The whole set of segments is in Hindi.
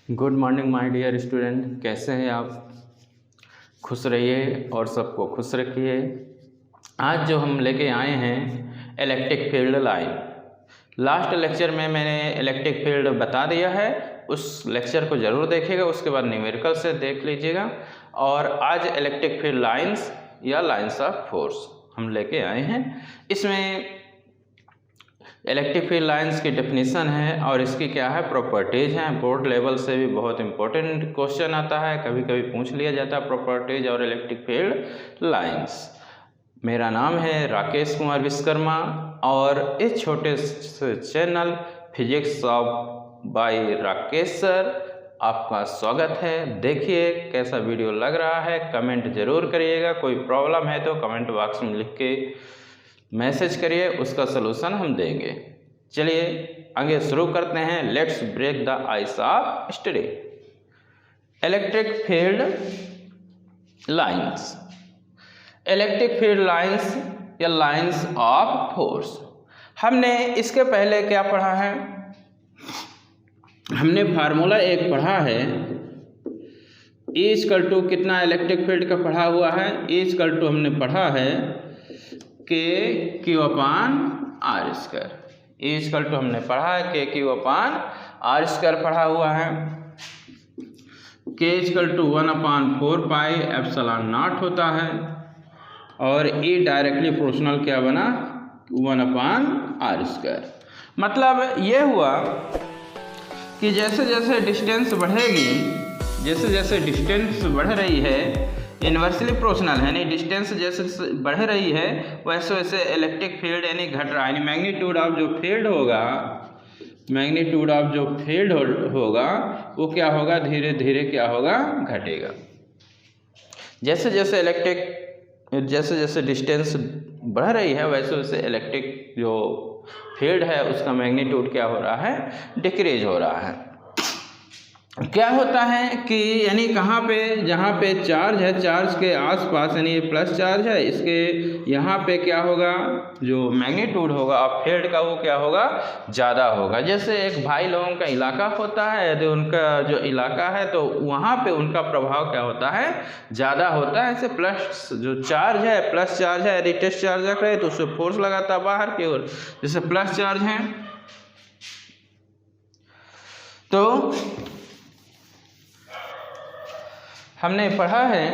Good morning my dear student, कैसे हैं आप। खुश रहिए और सबको खुश रखिए। आज जो हम लेके आए हैं electric field line. Last lecture में मैंने इलेक्ट्रिक फील्ड बता दिया है, उस लेक्चर को ज़रूर देखिएगा, उसके बाद न्यूमेरिकल से देख लीजिएगा। और आज इलेक्ट्रिक फील्ड लाइंस या लाइंस ऑफ फोर्स हम लेके आए हैं। इसमें इलेक्ट्रिक फील्ड लाइंस की डेफिनेशन है और इसकी क्या है प्रॉपर्टीज़ हैं। बोर्ड लेवल से भी बहुत इंपॉर्टेंट क्वेश्चन आता है, कभी कभी पूछ लिया जाता है प्रॉपर्टीज और इलेक्ट्रिक फील्ड लाइंस। मेरा नाम है राकेश कुमार विश्वकर्मा और इस छोटे से channel physics of by Rakesh sir आपका स्वागत है। देखिए कैसा वीडियो लग रहा है, कमेंट जरूर करिएगा। कोई प्रॉब्लम है तो कमेंट बॉक्स में लिख के मैसेज करिए, उसका सलूशन हम देंगे। चलिए आगे शुरू करते हैं। Let's break the ice of study. Electric field lines, electric field lines या लाइंस ऑफ फोर्स। हमने इसके पहले क्या पढ़ा है, हमने फार्मूला एक पढ़ा है, E इक्वल टू कितना इलेक्ट्रिक फील्ड का पढ़ा हुआ है, E इक्वल टू हमने पढ़ा है k q upon r square. E equal to हमने पढ़ा है k q upon r square पढ़ा हुआ है। K equal to 1/4 pi epsilon naught होता है और E डायरेक्टली प्रोपोर्शनल क्या बना 1/r स्क्वायर। मतलब ये हुआ कि जैसे जैसे डिस्टेंस बढ़ेगी, जैसे जैसे डिस्टेंस बढ़ रही है, इन्वर्सली प्रोपोर्शनल है, यानी डिस्टेंस जैसे बढ़ रही है वैसे वैसे इलेक्ट्रिक फील्ड यानी घट रहा है। यानी मैग्नीट्यूड ऑफ जो फील्ड होगा, मैग्नीट्यूड ऑफ जो फील्ड होगा वो क्या होगा, धीरे धीरे क्या होगा, घटेगा। जैसे जैसे डिस्टेंस बढ़ रही है वैसे वैसे इलेक्ट्रिक जो फील्ड है उसका मैग्नीट्यूड क्या हो रहा है, डिक्रीज हो रहा है। क्या होता है कि यानी कहाँ पे, जहाँ पे चार्ज है चार्ज के आसपास यानी प्लस चार्ज है, इसके यहाँ पे क्या होगा, जो मैग्नीट्यूड होगा ऑफ फील्ड का वो क्या होगा, ज़्यादा होगा। जैसे एक भाई लोगों का इलाका होता है, यदि उनका जो इलाका है तो वहाँ पे उनका प्रभाव क्या होता है, ज़्यादा होता है। ऐसे प्लस जो चार्ज है, प्लस चार्ज है, यदि टेस्ट चार्ज रख रहे तो उससे फोर्स लगाता है बाहर की ओर, जैसे प्लस चार्ज है। तो हमने पढ़ा है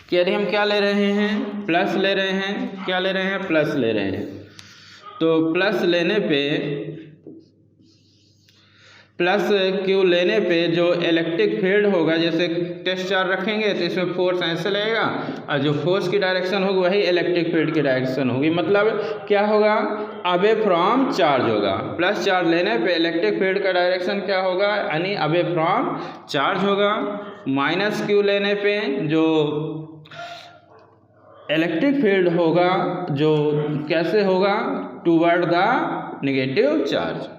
कि यदि हम क्या ले रहे हैं, प्लस ले रहे हैं, क्या ले रहे हैं, प्लस ले रहे हैं, तो प्लस लेने पे, प्लस क्यू लेने पे जो इलेक्ट्रिक फील्ड होगा, जैसे टेस्ट चार्ज रखेंगे तो इसमें फोर्स ऐसे लगेगा और जो फोर्स की डायरेक्शन होगी वही इलेक्ट्रिक फील्ड की डायरेक्शन होगी। मतलब क्या होगा, अवे फ्रॉम चार्ज होगा। प्लस चार्ज लेने पे इलेक्ट्रिक फील्ड का डायरेक्शन क्या होगा, यानी अवे फ्रॉम चार्ज होगा। माइनस क्यू लेने पे जो इलेक्ट्रिक फील्ड होगा जो कैसे होगा, toward the negative charge.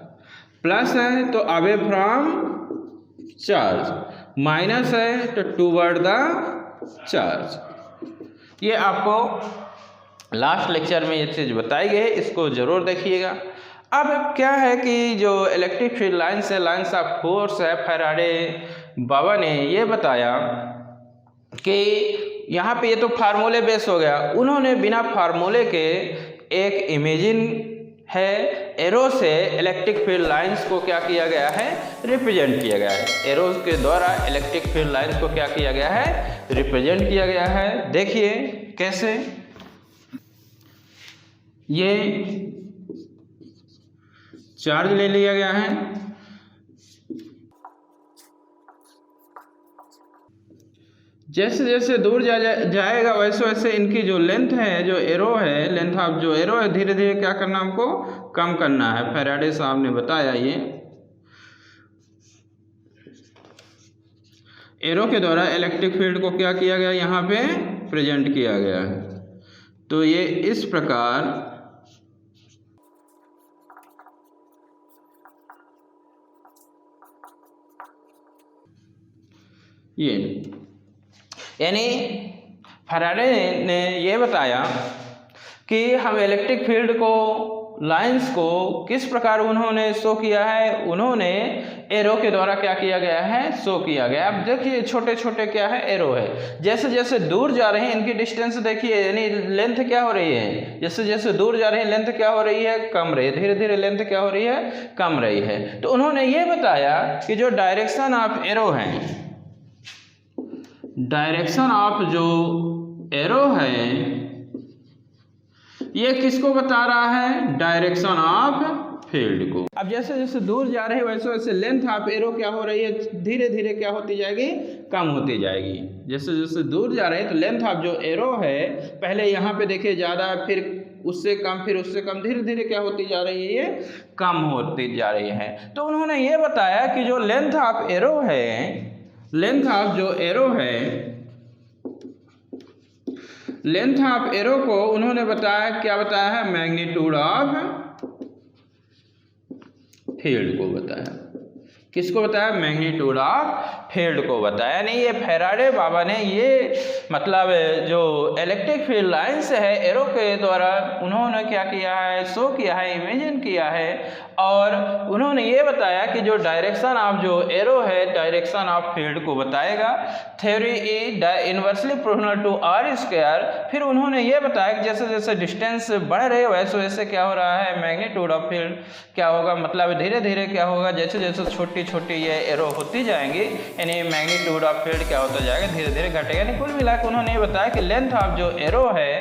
Plus है तो अवे फ्रॉम चार्ज, माइनस है तो टूवर्ड द चार्ज। ये आपको लास्ट लेक्चर में ये चीज़ बताई गई है, इसको ज़रूर देखिएगा। अब क्या है कि जो इलेक्ट्रिक फील्ड लाइंस है, लाइंस ऑफ फोर्स है, फैराडे बाबा ने ये बताया कि यहाँ पे ये तो फार्मूले बेस हो गया, उन्होंने बिना फार्मूले के एक इमेजिन है एरो से इलेक्ट्रिक फील्ड लाइंस को क्या किया गया है, रिप्रेजेंट किया गया है। एरो के द्वारा इलेक्ट्रिक फील्ड लाइंस को क्या किया गया है, रिप्रेजेंट किया गया है। देखिए कैसे, ये चार्ज ले लिया गया है, जैसे जैसे दूर जाएगा वैसे वैसे इनकी जो लेंथ है, जो एरो है, लेंथ ऑफ जो एरो है धीरे धीरे क्या करना, हमको कम करना है। फैराडे साहब ने बताया ये एरो के द्वारा इलेक्ट्रिक फील्ड को क्या किया गया, यहाँ पे प्रेजेंट किया गया है। तो ये इस प्रकार ये यानी फैराडे ने ये बताया कि हम इलेक्ट्रिक फील्ड को, लाइंस को किस प्रकार उन्होंने शो किया है, उन्होंने एरो के द्वारा क्या किया गया है, शो किया गया। अब देखिए छोटे छोटे क्या है, एरो है। जैसे जैसे दूर जा रहे हैं इनकी डिस्टेंस देखिए, यानी लेंथ क्या हो रही है, जैसे जैसे दूर जा रहे हैं लेंथ क्या हो रही है, कम रही है, धीरे धीरे लेंथ क्या हो रही है, कम रही है। तो उन्होंने ये बताया कि जो डायरेक्शन ऑफ एरो है, डायरेक्शन ऑफ जो एरो है ये किसको बता रहा है, डायरेक्शन ऑफ फील्ड को। अब जैसे जैसे दूर जा रहे हैं वैसे वैसे लेंथ ऑफ एरो क्या हो रही है, धीरे धीरे क्या होती जाएगी, कम होती जाएगी। जैसे जैसे दूर जा रहे हैं तो लेंथ ऑफ जो एरो है, पहले यहाँ पे देखिए ज़्यादा, फिर उससे कम, फिर उससे कम, धीरे धीरे क्या होती जा रही है, ये कम होती जा रही है। तो उन्होंने ये बताया कि जो लेंथ ऑफ एरो है, लेंथ ऑफ जो एरो है, लेंथ ऑफ एरो को उन्होंने बताया, क्या बताया है, मैग्नीट्यूड ऑफ फील्ड को बताया। किसको बताया, मैग्नीट्यूड ऑफ फील्ड को बताया। नहीं, ये फैराडे बाबा ने ये मतलब जो इलेक्ट्रिक फील्ड लाइंस है एरो के द्वारा उन्होंने क्या किया है, शो किया है, इमेजिन किया है। और उन्होंने ये बताया कि जो डायरेक्शन ऑफ जो एरो है डायरेक्शन ऑफ फील्ड को बताएगा। Theory E inversely proportional to r square. फिर उन्होंने ये बताया कि जैसे जैसे डिस्टेंस बढ़ रहे हो वैसे वैसे क्या हो रहा है, मैग्नीट्यूड ऑफ फील्ड क्या होगा, मतलब धीरे धीरे क्या होगा, जैसे जैसे छोटी छोटी ये एरो होती जाएंगी यानी मैग्नीट्यूड ऑफ फील्ड क्या होता जाएगा, धीरे धीरे घटेगा। यानी कुल मिला के उन्होंने ये बताया कि लेंथ ऑफ जो एरो है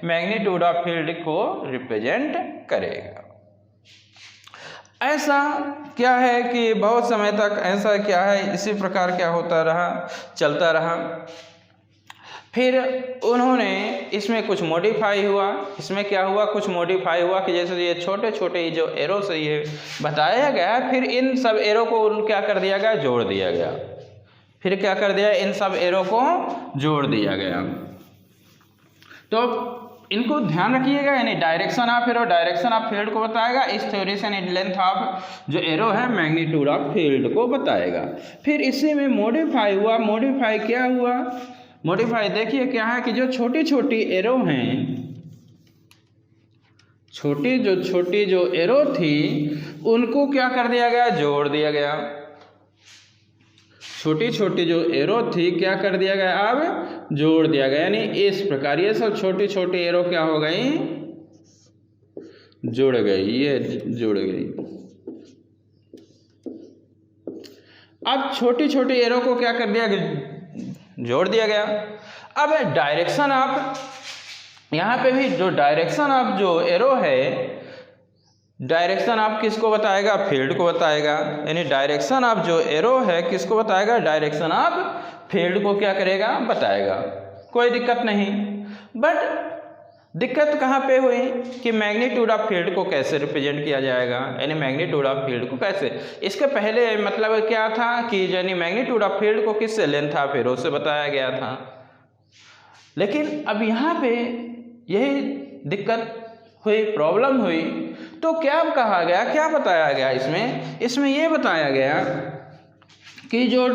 मैग्नीट्यूड ऑफ फील्ड को रिप्रेजेंट करेगा। ऐसा क्या है कि बहुत समय तक ऐसा क्या है, इसी प्रकार क्या होता रहा, चलता रहा। फिर उन्होंने इसमें कुछ मॉडिफाई हुआ, इसमें क्या हुआ, कुछ मॉडिफाई हुआ कि जैसे ये छोटे छोटे जो एरो से ये बताया गया, फिर इन सब एरो को क्या कर दिया गया, जोड़ दिया गया। फिर क्या कर दिया, इन सब एरो को जोड़ दिया गया। तो इनको ध्यान रखिएगा, यानी direction of arrow direction of field को बताएगा। इस थ्योरी से लेंथ ऑफ जो एरो है मैग्नीट्यूड ऑफ फील्ड को बताएगा। फिर इसी में मॉडिफाई हुआ। मॉडिफाई क्या हुआ, मॉडिफाई देखिए क्या है कि जो छोटी छोटी एरो हैं, छोटी जो एरो थी उनको क्या कर दिया गया, जोड़ दिया गया। छोटी छोटी जो एरो थी क्या कर दिया गया, अब जोड़ दिया गया। यानी इस प्रकार ये सब छोटी छोटी एरो क्या हो गई, जुड़ गई, ये जुड़ गई। अब छोटी छोटी एरो को क्या कर दिया, जोड़ दिया गया। अब डायरेक्शन ऑफ, यहाँ पे भी जो डायरेक्शन ऑफ जो एरो है, डायरेक्शन ऑफ किसको बताएगा, फील्ड को बताएगा। यानी डायरेक्शन ऑफ जो एरो है किसको बताएगा, डायरेक्शन ऑफ फील्ड को क्या करेगा, बताएगा। कोई दिक्कत नहीं। बट दिक्कत कहाँ पे हुई कि मैग्नीट्यूड ऑफ फील्ड को कैसे रिप्रेजेंट किया जाएगा, यानी मैग्नीट्यूड ऑफ फील्ड को कैसे। इसके पहले मतलब क्या था कि यानी मैग्नीट्यूड ऑफ फील्ड को किससे, लेंथ ऑफ एरो से बताया गया था। लेकिन अब यहाँ पे यही दिक्कत हुई, प्रॉब्लम हुई। तो क्या कहा गया, क्या बताया गया इसमें ये बताया गया कि जो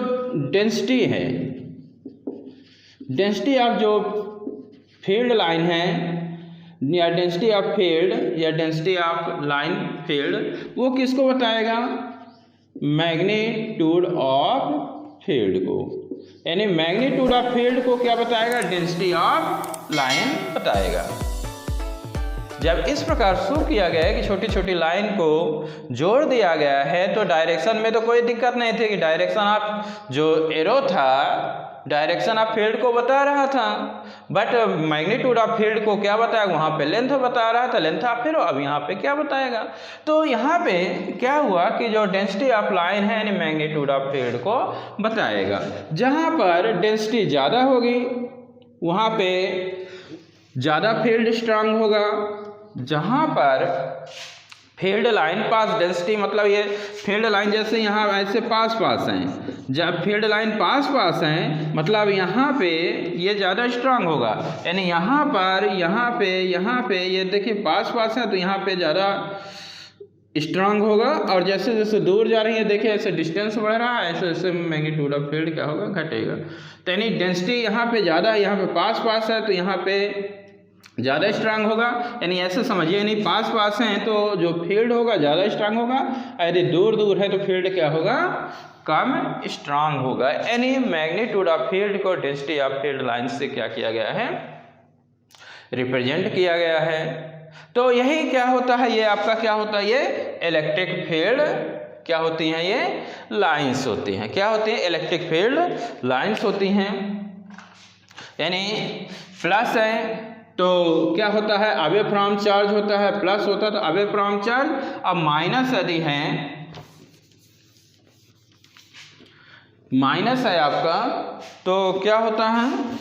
डेंसिटी है, डेंसिटी ऑफ जो फील्ड लाइन है या डेंसिटी ऑफ फील्ड या डेंसिटी ऑफ लाइन फील्ड, वो किसको बताएगा, मैग्नीट्यूड ऑफ फील्ड को। यानी मैग्नीट्यूड ऑफ फील्ड को क्या बताएगा, डेंसिटी ऑफ लाइन बताएगा। जब इस प्रकार शो किया गया है कि छोटी छोटी लाइन को जोड़ दिया गया है, तो डायरेक्शन में तो कोई दिक्कत नहीं थी कि डायरेक्शन ऑफ जो एरो था डायरेक्शन ऑफ फील्ड को बता रहा था। बट मैग्नीट्यूड ऑफ फील्ड को क्या बताया, वहाँ पे लेंथ बता रहा था, लेंथ ऑफ एरो। अब यहाँ पे क्या बताएगा, तो यहाँ पे क्या हुआ कि जो डेंसिटी ऑफ लाइन है यानी मैग्नीट्यूड ऑफ फील्ड को बताएगा। जहाँ पर डेंसिटी ज़्यादा होगी वहाँ पे ज़्यादा फील्ड स्ट्रांग होगा। जहाँ पर फील्ड लाइन पास डेंसिटी, मतलब ये फील्ड लाइन जैसे यहाँ ऐसे पास हैं, जब फील्ड लाइन पास हैं मतलब यहाँ पे ये ज़्यादा स्ट्रांग होगा। यानी यहाँ पे ये देखिए पास है तो यहाँ पे ज़्यादा स्ट्रांग होगा। और जैसे जैसे दूर जा रही है देखिए ऐसे डिस्टेंस बढ़ रहा है, ऐसे ऐसे मैग्नीट्यूड ऑफ फील्ड क्या होगा, घटेगा। तो यानी डेंसिटी यहाँ पे ज़्यादा है, यहाँ पे पास है तो यहाँ पे ज़्यादा स्ट्रांग होगा, यानी ऐसे समझिए, यानी पास पास हैं तो जो फील्ड होगा ज़्यादा स्ट्रांग होगा, यदि दूर दूर है तो फील्ड क्या होगा, कम स्ट्रांग होगा। यानी मैग्नीट्यूड ऑफ फील्ड को डेंसिटी ऑफ फील्ड लाइन से क्या किया गया है, रिप्रेजेंट किया गया है। तो यही क्या होता है, ये आपका क्या होता है, ये इलेक्ट्रिक फील्ड क्या होती हैं, ये लाइंस होती हैं। क्या होती हैं, इलेक्ट्रिक फील्ड लाइंस होती हैं। यानी प्लस है तो क्या होता है, अवे फ्रॉम चार्ज होता है, प्लस होता है तो अवे फ्रॉम चार्ज। अब माइनस यदि है, माइनस है आपका, तो क्या होता है,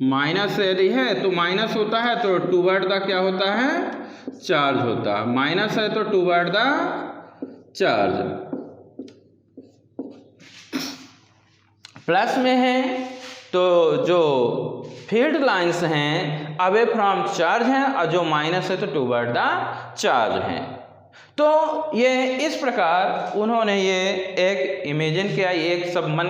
माइनस यदि है तो माइनस होता है तो टूवर्ड द क्या होता है, चार्ज होता है। माइनस है तो टूवर्ड द चार्ज। प्लस में है तो जो फील्ड लाइंस हैं अवे फ्रॉम चार्ज हैं, और जो माइनस है तो टूवर्ड द चार्ज हैं। तो ये इस प्रकार उन्होंने ये एक इमेजिन किया, ये एक सब मन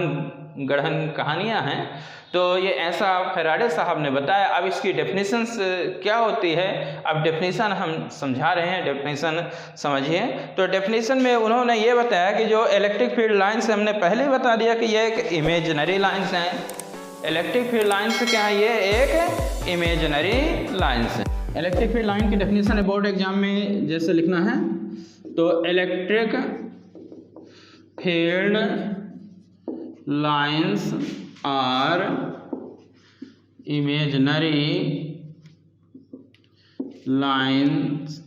गढ़न कहानियाँ हैं। तो ये ऐसा फैराडे साहब ने बताया। अब इसकी डेफिनेशंस क्या होती है, अब डेफिनेशन हम समझा रहे हैं, डेफिनेशन समझिए। तो डेफिनेशन में उन्होंने ये बताया कि जो इलेक्ट्रिक फील्ड लाइन्स हमने पहले ही बता दिया कि ये एक इमेजिनरी लाइन्स हैं। इलेक्ट्रिक फील्ड लाइन्स क्या है, ये एक इमेजिनरी लाइन्स है। इलेक्ट्रिक फील्ड लाइन की डेफिनेशन है, बोर्ड एग्जाम में जैसे लिखना है, तो electric field lines are imaginary lines.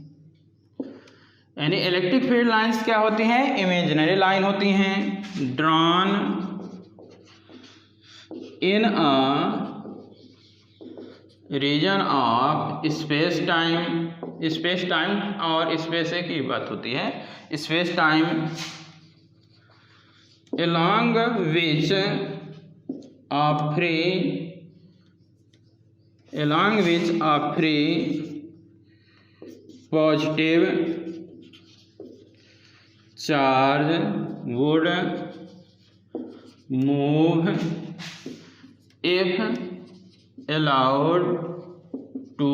यानी इलेक्ट्रिक फील्ड लाइन्स क्या होती हैं, इमेजिनरी लाइन होती हैं, drawn in a region of space time. Space time और स्पेस एक ही बात होती है, space time along which a free positive charge would move if allowed to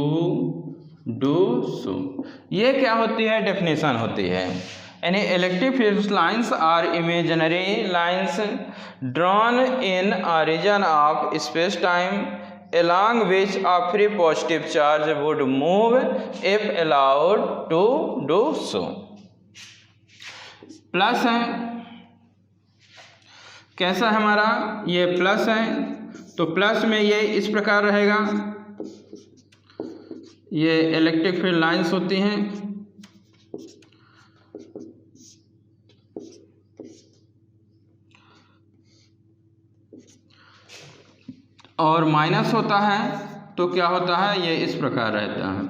do so। ये क्या होती है, डेफिनेशन होती है। यानी electric field lines are imaginary lines drawn in a region of space time along which a free positive charge would move if allowed to do so। Plus है, कैसा है हमारा, ये प्लस है, तो प्लस में ये इस प्रकार रहेगा, ये इलेक्ट्रिक फील्ड लाइन्स होती हैं। और माइनस होता है तो क्या होता है, ये इस प्रकार रहता है।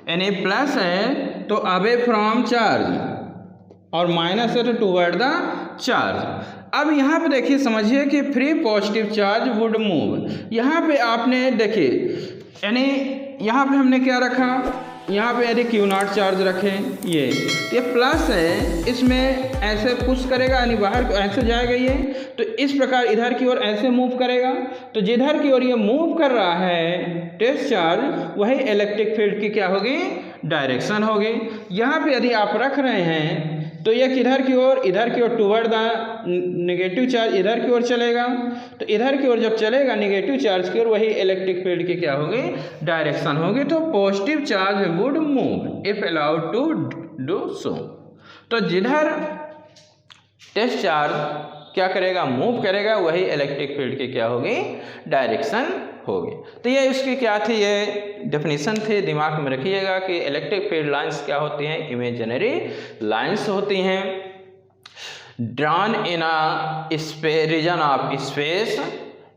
यानी प्लस है तो अवे फ्रॉम चार्ज और माइनस है तो टूवर्ड द चार्ज। अब यहाँ पे देखिए, समझिए कि free positive charge would move. यहाँ पे आपने देखिए, यानी यहाँ पे हमने क्या रखा, यहाँ पे यदि Q0 चार्ज रखें, ये प्लस है, इसमें ऐसे पुश करेगा, यानी बाहर ऐसे जाएगा ये, तो इस प्रकार इधर की ओर ऐसे मूव करेगा। तो जिधर की ओर ये मूव कर रहा है टेस्ट चार्ज, वही इलेक्ट्रिक फील्ड की क्या होगी, डायरेक्शन होगी। यहाँ पे यदि आप रख रहे हैं तो ये किधर की ओर, इधर की ओर टूवर्ड द नेगेटिव चार्ज इधर की ओर चलेगा। तो इधर की ओर जब चलेगा नेगेटिव चार्ज की ओर, वही इलेक्ट्रिक फील्ड की क्या होगी, डायरेक्शन होगी। तो positive charge would move if allowed to do so. तो जिधर टेस्ट चार्ज क्या करेगा, मूव करेगा, वही इलेक्ट्रिक फील्ड की क्या होगी, डायरेक्शन होगी। तो ये इसकी क्या थी, ये डेफिनेशन थी, दिमाग में रखिएगा कि इलेक्ट्रिक फील्ड लाइंस क्या होती हैं, इमेजिनरी लाइंस होती हैं, drawn in a region of space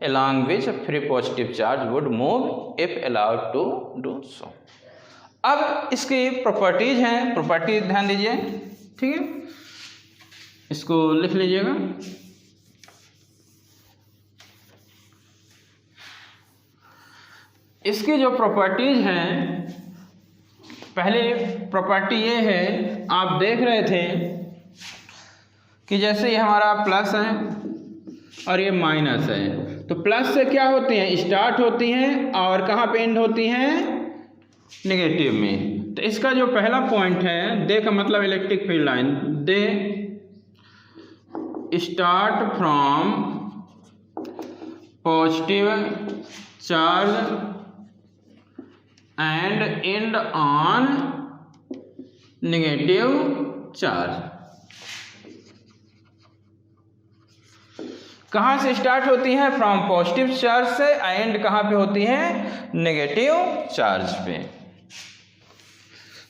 along which free positive charge would move if allowed to do so। अब इसकी प्रॉपर्टीज हैं, प्रॉपर्टी ध्यान दीजिए, ठीक है, इसको लिख लीजिएगा। इसकी जो प्रॉपर्टीज हैं, पहले प्रॉपर्टी ये है, आप देख रहे थे कि जैसे ये हमारा प्लस है और ये माइनस है, तो प्लस से क्या होती हैं, स्टार्ट होती हैं और कहाँ पे एंड होती हैं, नेगेटिव में। तो इसका जो पहला पॉइंट है, दे का मतलब electric field line, they start from positive charge and and on negative charge. कहाँ से स्टार्ट होती हैं, फ्रॉम पॉजिटिव चार्ज से, एंड कहाँ पे होती हैं, नेगेटिव चार्ज पे।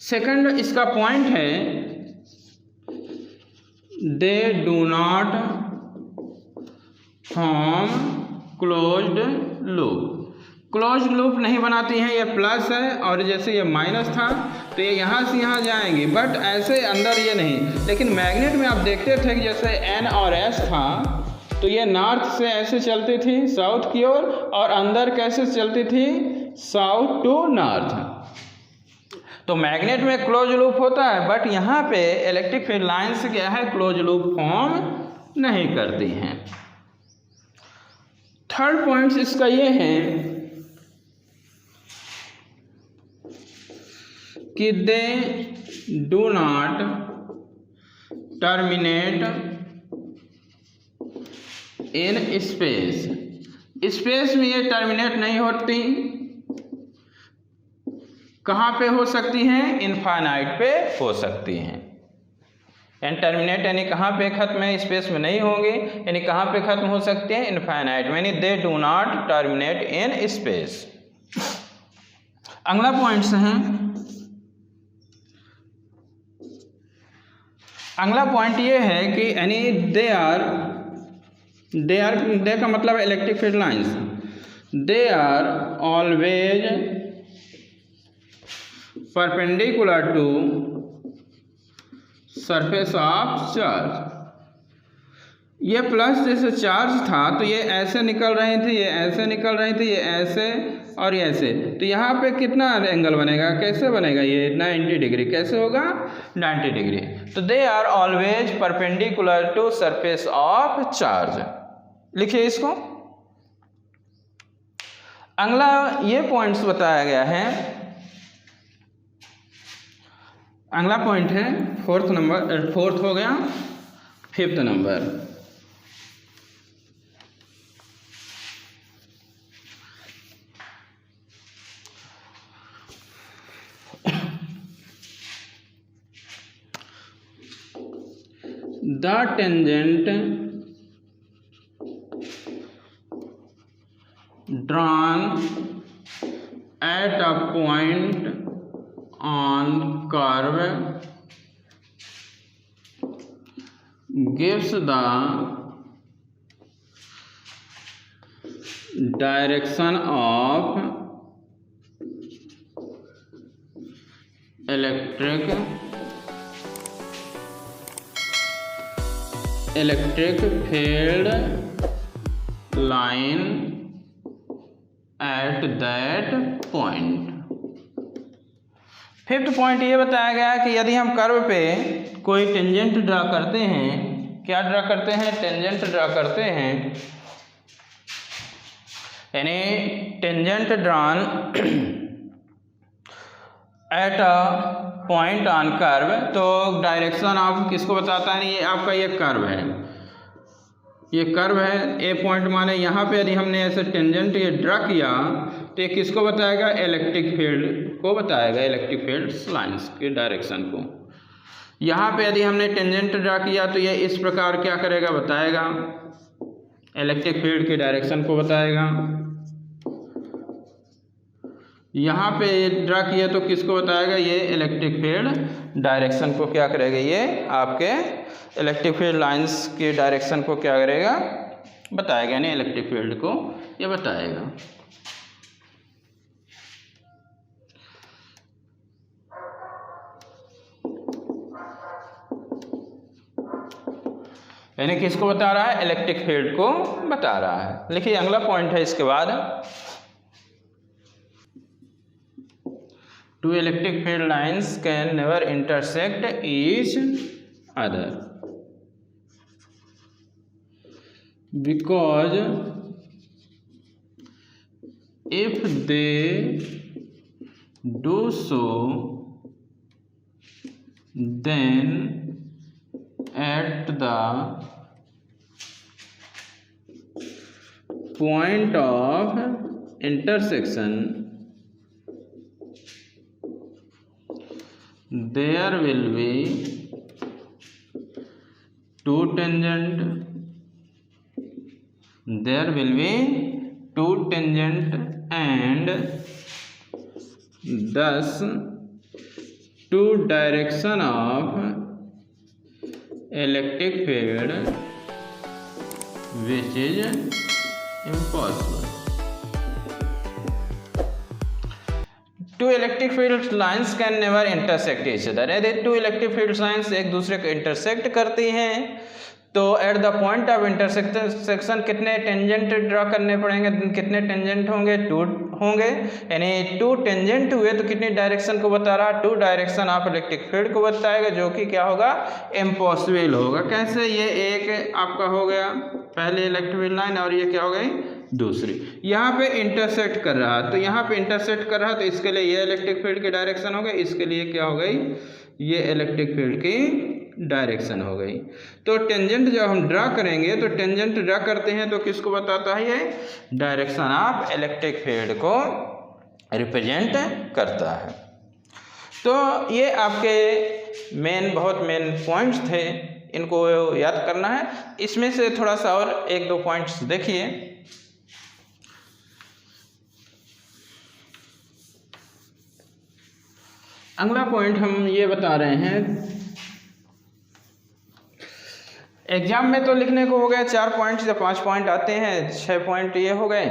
सेकंड इसका पॉइंट है, they do not form closed loop. Closed loop नहीं बनाती हैं, ये प्लस है और जैसे ये माइनस था तो ये यहाँ से यहाँ जाएंगी, बट ऐसे अंदर ये नहीं। लेकिन मैग्नेट में आप देखते थे कि जैसे एन और एस था तो ये नॉर्थ से ऐसे चलती थी साउथ की ओर, और अंदर कैसे चलती थी, साउथ टू नॉर्थ। तो मैग्नेट में क्लोज लूप होता है, बट यहाँ पे इलेक्ट्रिक फील्ड लाइन से क्या है, क्लोज लूप फॉर्म नहीं करती हैं। थर्ड पॉइंट इसका ये है कि they do not terminate in space. Space में ये टर्मिनेट नहीं होती, कहाँ पे हो सकती हैं, इनफाइनाइट पे हो सकती हैं। एंड टर्मिनेट यानी कहाँ पे खत्म है, स्पेस में नहीं होंगे, यानी कहाँ पे खत्म हो सकते हैं, इनफाइनाइट, यानी they do not terminate in space. अगला पॉइंट्स हैं, अगला पॉइंट ये है कि यानी दे का मतलब electric field lines, they are always perpendicular to surface of charge. ये प्लस जैसे चार्ज था तो ये ऐसे निकल रहे थे, ये ऐसे निकल रहे थे, ये ऐसे और ये ऐसे, तो यहाँ पे कितना एंगल बनेगा, कैसे बनेगा, ये 90 डिग्री। कैसे होगा, 90 डिग्री। तो they are always perpendicular to surface of charge. लिखिए इसको। अगला ये पॉइंट्स बताया गया है, अगला पॉइंट है फोर्थ नंबर, फोर्थ हो गया, fifth number. The tangent drawn at a point on curve gives the direction of electric field line at that point। Fifth point ये बताया गया कि यदि हम कर्व पे कोई टेंजेंट ड्रा करते हैं, क्या ड्रा करते हैं, टेंजेंट ड्रा करते हैं, यानी tangent drawn at a point on curve, तो डायरेक्शन ऑफ किसको बताता है, ये आपका ये कर्व है, ये कर्व है, ए पॉइंट माने यहाँ पे यदि हमने ऐसे टेंजेंट ये ड्रा किया तो ये किसको बताएगा, इलेक्ट्रिक फील्ड को बताएगा, इलेक्ट्रिक फील्ड लाइंस के डायरेक्शन को। यहाँ पे यदि हमने टेंजेंट ड्रा किया तो ये इस प्रकार क्या करेगा, बताएगा, इलेक्ट्रिक फील्ड के डायरेक्शन को बताएगा। यहाँ पे ड्रा किया तो किसको बताएगा, ये इलेक्ट्रिक फील्ड डायरेक्शन को क्या करेगा, ये आपके इलेक्ट्रिक फील्ड लाइंस के डायरेक्शन को क्या करेगा, बताएगा, यानी इलेक्ट्रिक फील्ड को ये बताएगा। यानी किसको बता रहा है, इलेक्ट्रिक फील्ड को बता रहा है। लिखिए अगला पॉइंट है इसके बाद, two electric field lines can never intersect each other. because if they do so, then at the point of intersection there will be two tangent, and thus two direction of electric field which is impossible. Two electric field lines can never intersect each other. यदि two electric field lines एक दूसरे को intersect करती हैं तो at the point of intersection कितने टेंजेंट ड्रा करने पड़ेंगे, कितने टेंजेंट होंगे, टू होंगे। यानी टू टेंजेंट हुए तो कितनी डायरेक्शन को बता रहा, to direction of electric field को बताएगा, जो कि क्या होगा, इम्पॉसिबल होगा। कैसे, ये एक आपका हो गया पहले इलेक्ट्रिक फील्ड लाइन और ये क्या हो गई दूसरी, यहाँ पे इंटरसेक्ट कर रहा, तो यहाँ पे इंटरसेक्ट कर रहा तो इसके लिए ये इलेक्ट्रिक फील्ड की डायरेक्शन हो गई, इसके लिए क्या हो गई, ये इलेक्ट्रिक फील्ड की डायरेक्शन हो गई। तो टेंजेंट जब हम ड्रा करेंगे तो टेंजेंट ड्रा करते हैं तो किसको बताता है, ये डायरेक्शन ऑफ इलेक्ट्रिक फील्ड को रिप्रेजेंट करता है। तो ये आपके बहुत मेन पॉइंट्स थे, इनको याद करना है। इसमें से थोड़ा सा और एक दो पॉइंट्स देखिए। अगला पॉइंट हम ये बता रहे हैं, एग्जाम में तो लिखने को हो गए 4 पॉइंट या 5 पॉइंट आते हैं, 6 पॉइंट ये हो गए।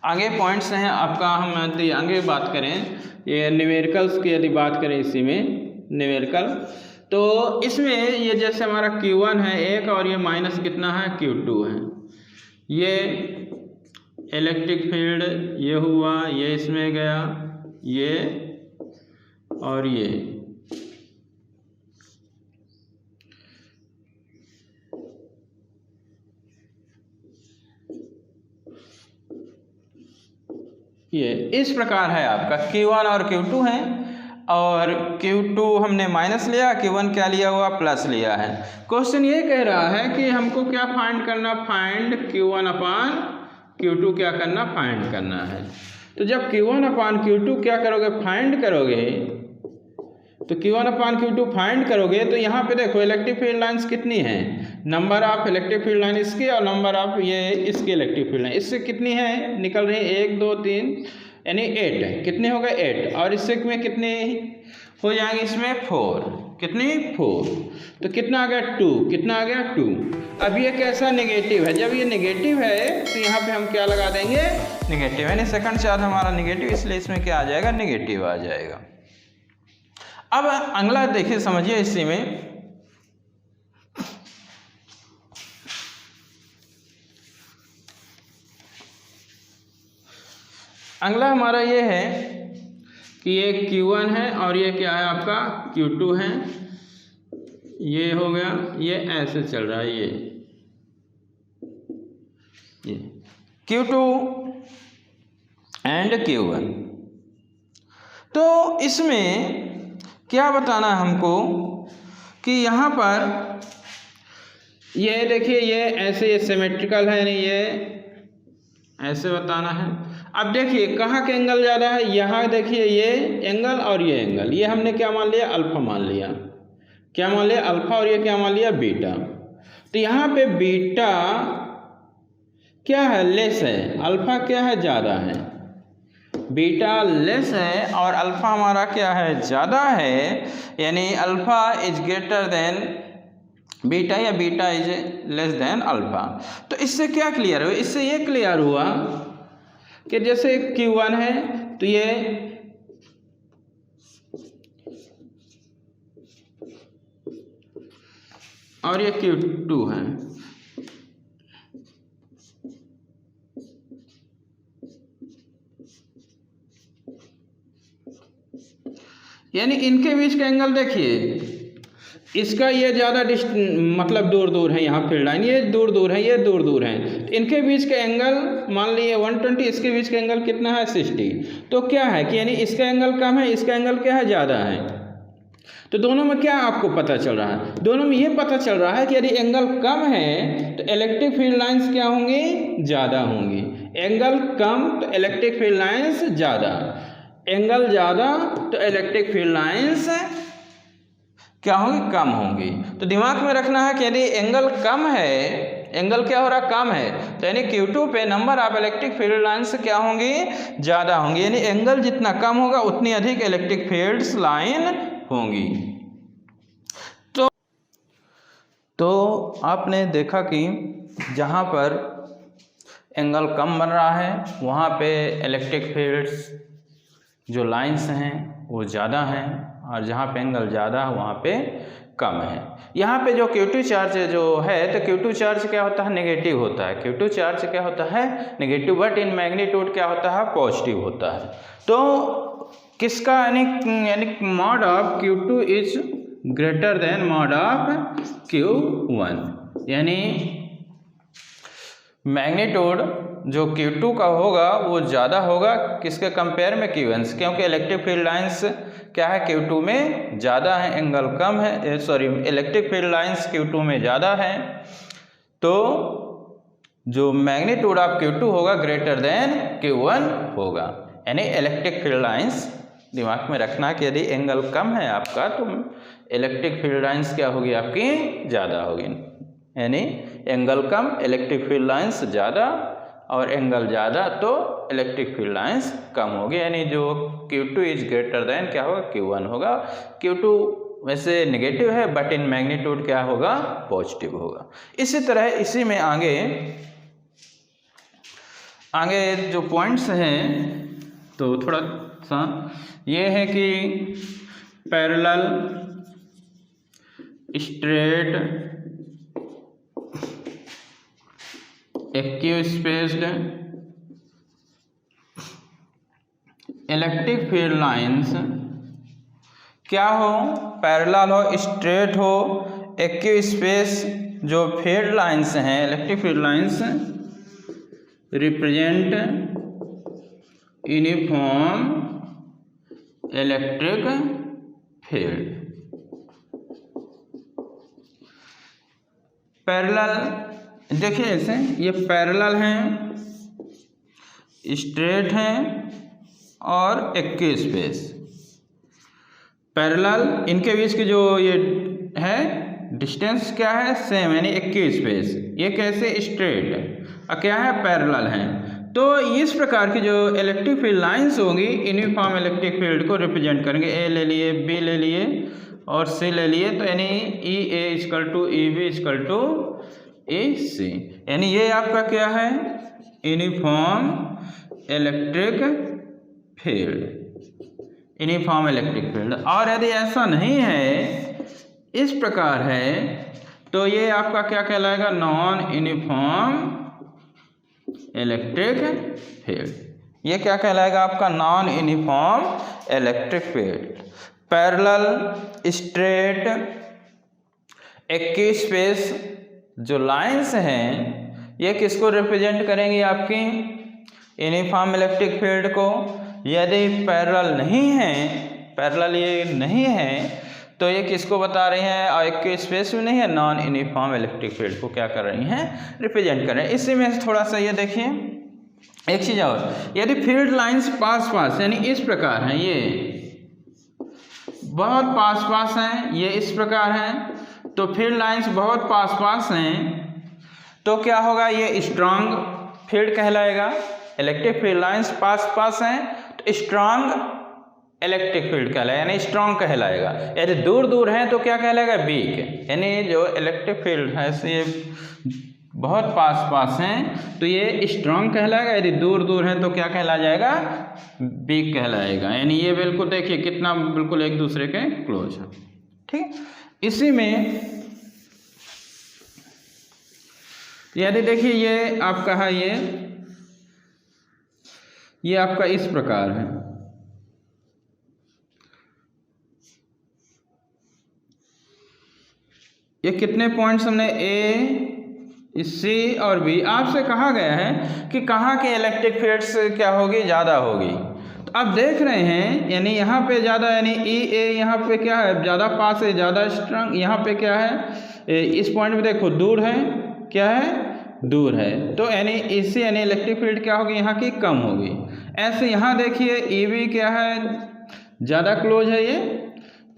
आगे पॉइंट्स हैं आपका, हम आगे बात करें ये न्यूमेरिकल्स की, यदि बात करें इसी में न्यूमेरिकल, तो इसमें ये जैसे हमारा Q1 है एक और ये माइनस कितना है Q2 है, ये इलेक्ट्रिक फील्ड ये हुआ, ये इसमें गया, ये और ये इस प्रकार है आपका Q1 और Q2 है, और Q2 हमने माइनस लिया, Q1 क्या लिया हुआ, प्लस लिया है। क्वेश्चन ये कह रहा है कि हमको क्या फाइंड करना, फाइंड Q1 अपान Q2 क्या करना, फाइंड करना है। तो जब Q1 अपान Q2 क्या करोगे, फाइंड करोगे, तो Q1 अपान Q2 फाइंड करोगे तो यहाँ पे देखो इलेक्ट्रिक फील्ड लाइंस कितनी हैं, number of electric field line इसकी और नंबर ऑफ ये इसकी इलेक्ट्रिक फील्ड लाइन, इससे कितनी है निकल रही है 1 2 3 यानी 8, कितने हो गए 8, और इससे में कितने हो जाएंगे, इसमें 4, कितनी 4, तो कितना आ गया 2, कितना आ गया 2। अब ये कैसा नेगेटिव है, जब ये नेगेटिव है तो यहाँ पे हम क्या लगा देंगे, नेगेटिव, यानी सेकंड चार्ज हमारा नेगेटिव, इसलिए इसमें क्या आ जाएगा, नेगेटिव आ जाएगा। अब अगला देखिए, समझिए इसी में अगला हमारा ये है कि ये Q1 है और ये क्या है आपका Q2 है, ये हो गया, ये ऐसे चल रहा है, ये Q2 एंड Q1। तो इसमें क्या बताना है हमको कि यहाँ पर ये देखिए, ये ऐसे ये सिमेट्रिकल है, नहीं ये ऐसे बताना है। अब देखिए कहाँ के एंगल ज़्यादा है, यहाँ देखिए ये एंगल और ये एंगल, ये हमने क्या मान लिया, अल्फा मान लिया, क्या मान लिया, अल्फा, और ये क्या मान लिया, बीटा। तो यहाँ पे बीटा क्या है, लेस है, अल्फा क्या है, ज़्यादा है, बीटा लेस है और अल्फा हमारा क्या है, ज़्यादा है, यानी alpha is greater than beta या beta is less than alpha. तो इससे क्या क्लियर हुआ, इससे ये क्लियर हुआ कि जैसे Q1 है तो ये और ये Q2 है, यानी इनके बीच का एंगल देखिए इसका ये ज़्यादा मतलब दूर दूर है, यहाँ फील्ड लाइन ये दूर दूर है, ये दूर दूर है, तो इनके बीच का एंगल मान लिए 120, इसके बीच का एंगल कितना है 60। तो क्या है कि यानी इसका एंगल कम है, इसका एंगल क्या है ज़्यादा है। तो दोनों में क्या आपको पता चल रहा है, दोनों में ये पता चल रहा है कि यदि एंगल कम है तो इलेक्ट्रिक फील्ड लाइंस क्या होंगी, ज़्यादा होंगी। एंगल कम तो इलेक्ट्रिक फील्ड लाइंस ज़्यादा, एंगल ज़्यादा तो इलेक्ट्रिक फील्ड लाइंस क्या होंगी, कम होंगी। तो दिमाग में रखना है कि यदि एंगल कम है, एंगल क्या हो रहा है, कम है, तो यानी Q2 पे number of electric field lines क्या होंगी, ज़्यादा होंगी। यानी एंगल जितना कम होगा उतनी अधिक इलेक्ट्रिक फील्ड्स लाइन होंगी। तो आपने देखा कि जहाँ पर एंगल कम बन रहा है वहाँ पे इलेक्ट्रिक फील्ड्स जो लाइंस हैं वो ज़्यादा हैं, और जहाँ पे एंगल ज़्यादा है वहाँ पे कम है। यहाँ पे जो Q2 चार्ज जो है, तो Q2 चार्ज क्या होता है, नेगेटिव होता है। Q2 चार्ज क्या होता है, नेगेटिव, बट इन मैग्नीट्यूड क्या होता है, पॉजिटिव होता है। तो किसका यानी mod of Q2 is greater then mod of Q1, यानी मैग्नीट्यूड जो Q2 का होगा वो ज़्यादा होगा किसके कंपेयर में, Q1, क्योंकि इलेक्ट्रिक फील्ड लाइंस क्या है, Q2 में ज़्यादा है, एंगल कम है, sorry electric field lines Q2 में ज़्यादा है। तो जो मैग्नीट्यूड ऑफ Q2 होगा ग्रेटर देन Q1 होगा, यानी इलेक्ट्रिक फील्ड लाइंस दिमाग में रखना कि यदि एंगल कम है आपका तो इलेक्ट्रिक फील्ड लाइंस क्या होगी, आपकी ज़्यादा होगी। यानी एंगल कम, इलेक्ट्रिक फील्ड लाइंस ज़्यादा, और एंगल ज़्यादा तो इलेक्ट्रिक फील्ड लाइंस कम होगी। यानी जो Q2 इज ग्रेटर देन क्या होगा, Q1 होगा। Q2 वैसे नेगेटिव है बट इन मैग्नीट्यूड क्या होगा, पॉजिटिव होगा। इसी तरह इसी में आगे जो पॉइंट्स हैं तो थोड़ा सा ये है कि parallel, straight, equispaced electric field lines क्या हो, पैरेलल हो, स्ट्रेट हो, एक्यूस्पेस जो फील्ड लाइंस हैं, electric field lines represent uniform electric field. Parallel देखिए ऐसे, ये पैरेलल हैं, स्ट्रेट हैं और एक्यूस्पेस। पैरेलल, इनके बीच की जो ये है डिस्टेंस क्या है, सेम, यानी एक्यूस्पेस। ये कैसे, स्ट्रेट, और क्या है, पैरेलल हैं। तो इस प्रकार की जो इलेक्ट्रिक फील्ड लाइंस होंगी यूनिफॉर्म इलेक्ट्रिक फील्ड को रिप्रेजेंट करेंगे। ए ले लिए, बी ले लिए और सी ले लिए, तो यानी E A equal to E B equal to A C, यानी ये आपका क्या है, uniform electric field, uniform electric field. और यदि ऐसा नहीं है, इस प्रकार है, तो ये आपका क्या कहलाएगा, नॉन यूनिफॉर्म इलेक्ट्रिक फील्ड। ये क्या कहलाएगा आपका, non uniform electric field. Parallel, straight, equispace जो लाइंस हैं ये किसको रिप्रेजेंट करेंगी, आपकी यूनिफॉर्म इलेक्ट्रिक फील्ड को। यदि पैरेलल नहीं है, पैरेलल ये नहीं है, तो ये किसको बता रही हैं, और एक्यूस्पेस भी नहीं है, नॉन यूनिफॉर्म इलेक्ट्रिक फील्ड को क्या कर रही हैं, रिप्रेजेंट कर रही हैं। इसी में थोड़ा सा ये देखिए एक चीज़ और, यदि फील्ड लाइंस पास पास यानी इस प्रकार हैं, ये बहुत पास पास हैं, ये इस प्रकार हैं, तो फील्ड लाइंस बहुत पास पास हैं, तो क्या होगा, ये स्ट्रांग फील्ड कहलाएगा। इलेक्ट्रिक फील्ड लाइंस पास पास हैं तो स्ट्रांग इलेक्ट्रिक फील्ड कहलाएगा, यानी स्ट्रांग कहलाएगा। यदि दूर दूर हैं तो क्या कहलाएगा, वीक। यानी जो इलेक्ट्रिक फील्ड है ये बहुत पास पास हैं तो ये स्ट्रांग कहलाएगा, यदि दूर दूर हैं तो क्या कहला जाएगा, वीक कहलाएगा। यानी ये बिल्कुल देखिए कितना बिल्कुल एक दूसरे के क्लोज है, ठीक। इसी में यदि देखिए ये आपका है, ये आपका इस प्रकार है, ये कितने पॉइंट्स हमने ए, सी और बी, आपसे कहा गया है कि कहाँ के इलेक्ट्रिक फील्ड्स क्या होगी, ज़्यादा होगी। तो आप देख रहे हैं यानी यहाँ पे ज़्यादा, यानी ई ए यहाँ पे क्या है, ज़्यादा पास है, ज़्यादा स्ट्रांग। यहाँ पे क्या है, इस पॉइंट पे देखो दूर है, क्या है, दूर है। तो यानी इससे यानी इलेक्ट्रिक फील्ड क्या होगी, यहाँ की कम होगी। ऐसे यहाँ देखिए ई बी क्या है, ज़्यादा क्लोज है ये,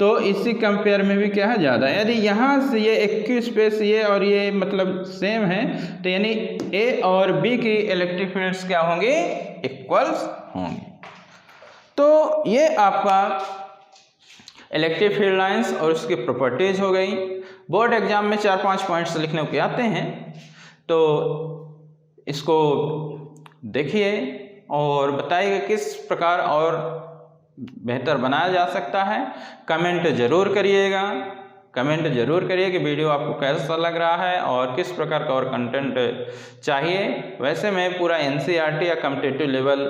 तो इसी कंपेयर में भी क्या है, ज़्यादा। यदि यहाँ से ये एक्यू स्पेस ये और ये मतलब सेम है, तो यानी ए और बी की इलेक्ट्रिक फील्ड्स क्या होंगे, इक्वल्स होंगे। तो ये आपका इलेक्ट्रिक फील्ड लाइंस और उसकी प्रॉपर्टीज हो गई। बोर्ड एग्जाम में 4-5 पॉइंट्स लिखने के आते हैं, तो इसको देखिए और बताइएगा किस प्रकार और बेहतर बनाया जा सकता है। कमेंट ज़रूर करिएगा, कमेंट ज़रूर करिए कि वीडियो आपको कैसा लग रहा है और किस प्रकार का और कंटेंट चाहिए। वैसे मैं पूरा NCERT या कॉम्पिटिटिव लेवल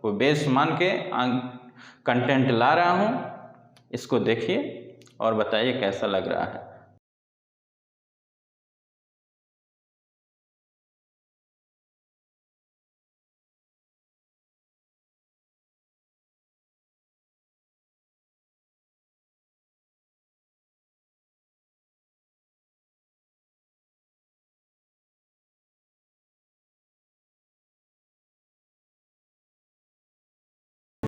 को बेस मान के कंटेंट ला रहा हूँ। इसको देखिए और बताइए कैसा लग रहा है।